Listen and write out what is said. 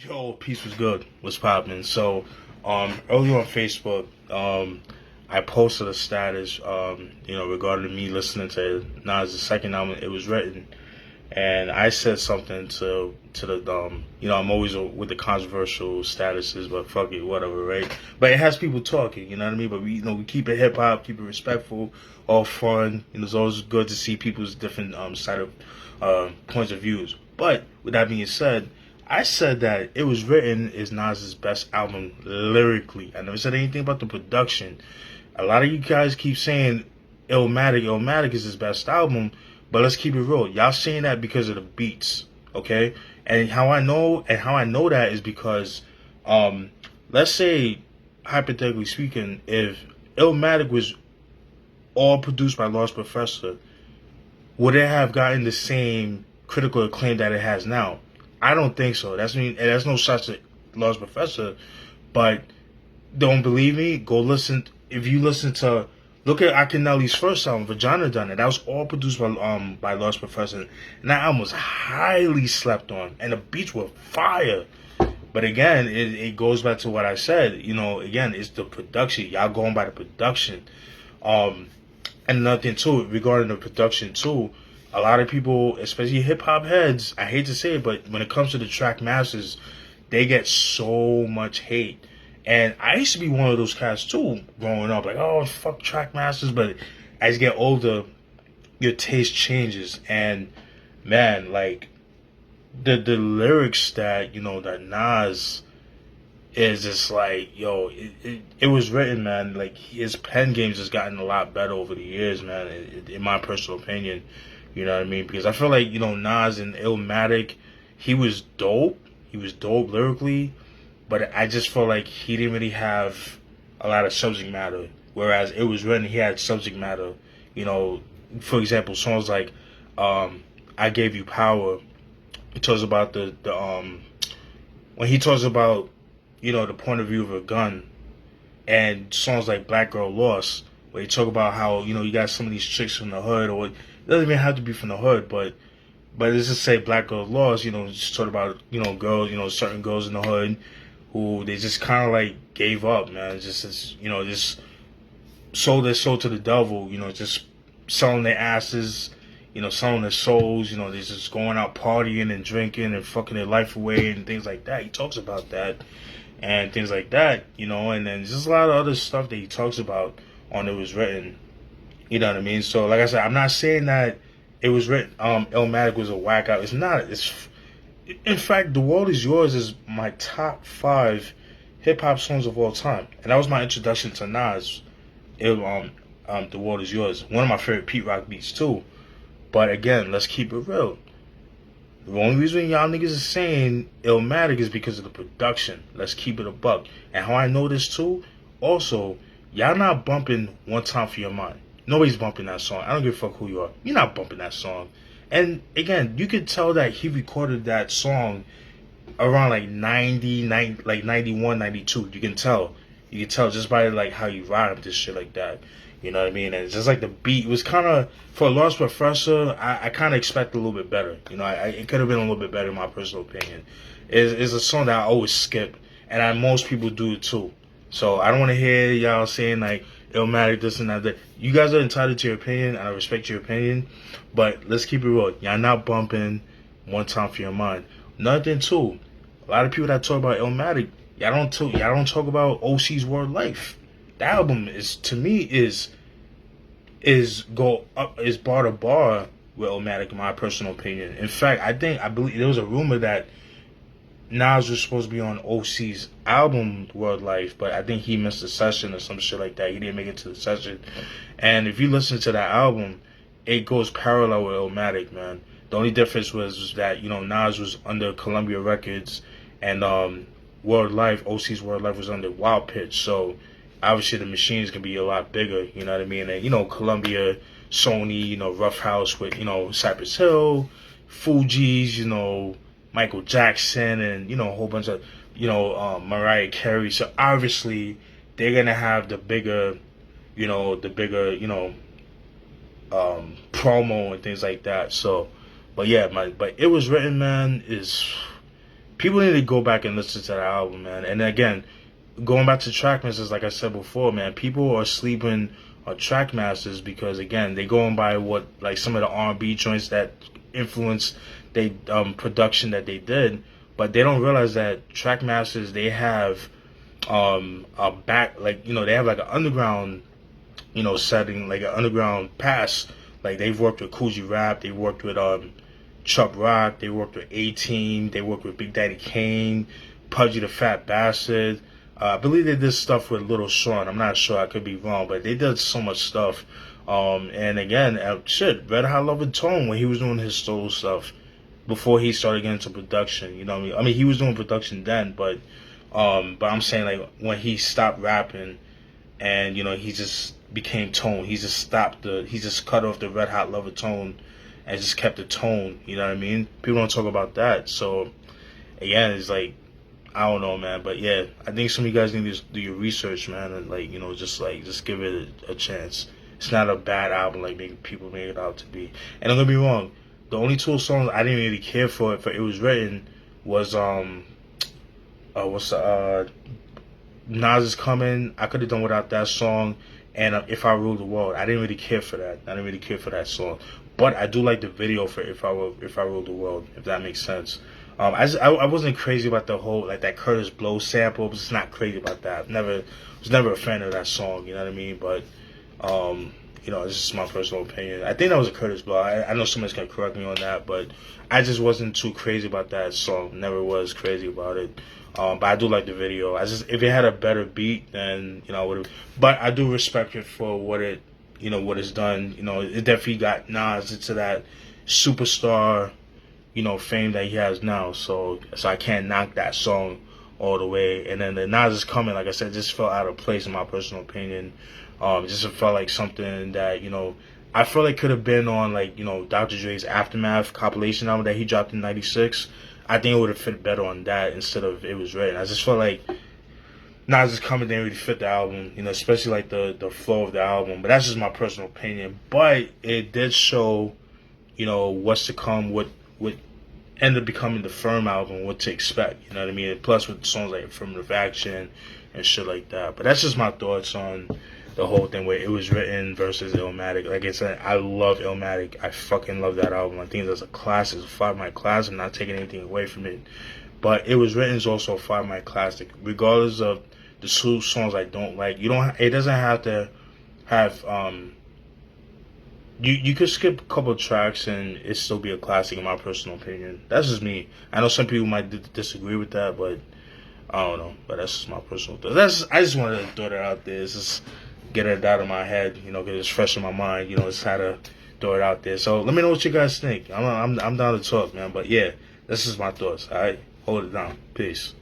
Yo, peace was good. What's poppin'? So, earlier on Facebook, I posted a status, regarding me listening to Nas' second album. It was written, and I said something to the I'm always with the controversial statuses, but fuck it, whatever, right? But it has people talking, you know what I mean? But we keep it hip hop, keep it respectful, all fun. It's always good to see people's different side of points of views. But with that being said, I said that It Was Written is Nas's best album lyrically. I never said anything about the production. A lot of you guys keep saying Illmatic is his best album, but let's keep it real. Y'all saying that because of the beats, okay? And how I know that is because, let's say, hypothetically speaking, if Illmatic was all produced by Lost Professor, would it have gotten the same critical acclaim that it has now? I don't think so. That's no such to Lost Professor, but don't believe me? Go listen. If you listen to, look at Akinelli's first album, Vagina Done It. That was all produced by Lost Professor, and that album was highly slept on, and the beats were fire. But again, it goes back to what I said. Again, it's the production. Y'all going by the production. And another thing too, regarding the production too, a lot of people, especially hip hop heads, I hate to say it, but when it comes to the track masters, they get so much hate. And I used to be one of those cats too, growing up, like, oh, fuck track masters. But as you get older, your taste changes. And man, like the lyrics that Nas is just like, yo, it was written, man. Like his pen games has gotten a lot better over the years, man. In my personal opinion, you know what I mean? Because I feel like Nas and Illmatic, he was dope. He was dope lyrically, but I just felt like he didn't really have a lot of subject matter. Whereas It Was Written, he had subject matter. For example, songs like "I Gave You Power." He talks about the when he talks about the point of view of a gun, and songs like Black Girl Lost, where you talk about how you got some of these chicks from the hood, or it doesn't even have to be from the hood, but let's just say Black Girl Lost, just talk about girls, certain girls in the hood who they just kind of like gave up, man. Just sold their soul to the devil, just selling their asses, selling their souls, they're just going out partying and drinking and fucking their life away and things like that. He talks about that and things like that, and then just a lot of other stuff that he talks about on It Was Written. You know what I mean? So like I said, I'm not saying that It Was Written, Illmatic was a whack out. It's not. In fact, The World Is Yours is my top 5 hip hop songs of all time, and that was my introduction to Nas. The World Is Yours, one of my favorite Pete Rock beats too. But again, let's keep it real. The only reason y'all niggas is saying Illmatic is because of the production. Let's keep it a buck. And how I know this too, also, y'all not bumping One Time For Your Mind. Nobody's bumping that song. I don't give a fuck who you are. You're not bumping that song. And again, you could tell that he recorded that song around like 91, 92. You can tell. You can tell just by like how he rhymed this shit like that. You know what I mean? And it's just like the beat was kind of, for Lost Professor, I kind of expect a little bit better. It could have been a little bit better in my personal opinion. It's a song that I always skip, and most people do it too. So I don't want to hear y'all saying like Illmatic this and that. You guys are entitled to your opinion, and I respect your opinion. But let's keep it real. Y'all not bumping One Time For Your Mind. Another thing too, a lot of people that talk about Illmatic, y'all don't talk about OC's Word Life. The album to me is bar to bar with Illmatic in my personal opinion. In fact, I believe there was a rumor that Nas was supposed to be on OC's album Word Life, but I think he missed a session or some shit like that. He didn't make it to the session. And if you listen to that album, it goes parallel with Illmatic, man. The only difference was that Nas was under Columbia Records, and OC's Word Life was under Wild Pitch. So obviously the machines can be a lot bigger, you know what I mean? And Columbia, Sony, Rough House with Cypress Hill, Fugees, Michael Jackson, and a whole bunch of Mariah Carey. So obviously they're gonna have the bigger promo and things like that. So, but yeah, but It Was Written, man, people need to go back and listen to that album, man. And again, going back to Trackmasters, like I said before, man, people are sleeping on Trackmasters because again, they going by what like some of the R&B joints that influenced they production that they did, but they don't realize that Trackmasters, they have a back, like, you know, they have like an underground, you know, setting, like an underground pass. Like they've worked with Coogee Rap, they worked with Chubb Rock, they worked with A-Team, they worked with Big Daddy Kane, Pudgy the Fat Bastard. I believe they did stuff with Little Sean. I'm not sure, I could be wrong, but they did so much stuff. And again, shit, Red Hot Love and Tone, when he was doing his solo stuff before he started getting into production, you know what I mean? I mean, he was doing production then, but I'm saying like when he stopped rapping and, you know, he just became Tone. He just cut off the Red Hot Love and Tone and just kept the tone, you know what I mean? People don't talk about that. So again, it's like, I don't know, man, but yeah, I think some of you guys need to do your research, man, and like, you know, just give it a chance. It's not a bad album like people make it out to be. And don't get me wrong, the only two songs I didn't really care for It Was Written was Nas Is Coming. I could have done without that song, and If I Rule the World. I didn't really care for that. I didn't really care for that song, but I do like the video for If I Rule the World, if that makes sense. I wasn't crazy about the whole like that Curtis Blow sample. I was just not crazy about that. Was never a fan of that song. You know what I mean? But you know, it's just my personal opinion. I think that was a Curtis Blow. I know somebody's gonna correct me on that, but I just wasn't too crazy about that song. Never was crazy about it. But I do like the video. If it had a better beat, then, you know, I would have. But I do respect it for what it's done. You know, it definitely got Nas into that superstar, you know, fame that he has now. So I can't knock that song all the way. And then the Nas Is Coming, like I said, just felt out of place in my personal opinion. It just felt like something that, you know, I feel like could have been on, like, you know, Dr. Dre's Aftermath compilation album that he dropped in '96. I think it would have fit better on that instead of It Was Written. I just felt like Nas Is Coming didn't really fit the album, you know, especially like the flow of the album. But that's just my personal opinion. But it did show, you know, what's to come, what ended up becoming the Firm album, what to expect, you know what I mean? And plus with songs like Affirmative Action and shit like that. But that's just my thoughts on the whole thing where It Was Written versus Illmatic. Like I said, I love Illmatic. I fucking love that album. I think that's a classic. It's a 5-mic classic. I'm not taking anything away from it. But It Was Written is also a 5-mic classic. Regardless of the two songs I don't like, it doesn't have to have you could skip a couple of tracks and it still be a classic in my personal opinion. That's just me. I know some people might disagree with that, but I don't know. But that's just my personal thought. I just wanted to throw that out there. It's just get it out of my head, you know, because it's fresh in my mind. You know, just had to throw it out there. So let me know what you guys think. I'm down to talk, man. But yeah, this is my thoughts. All right, hold it down. Peace.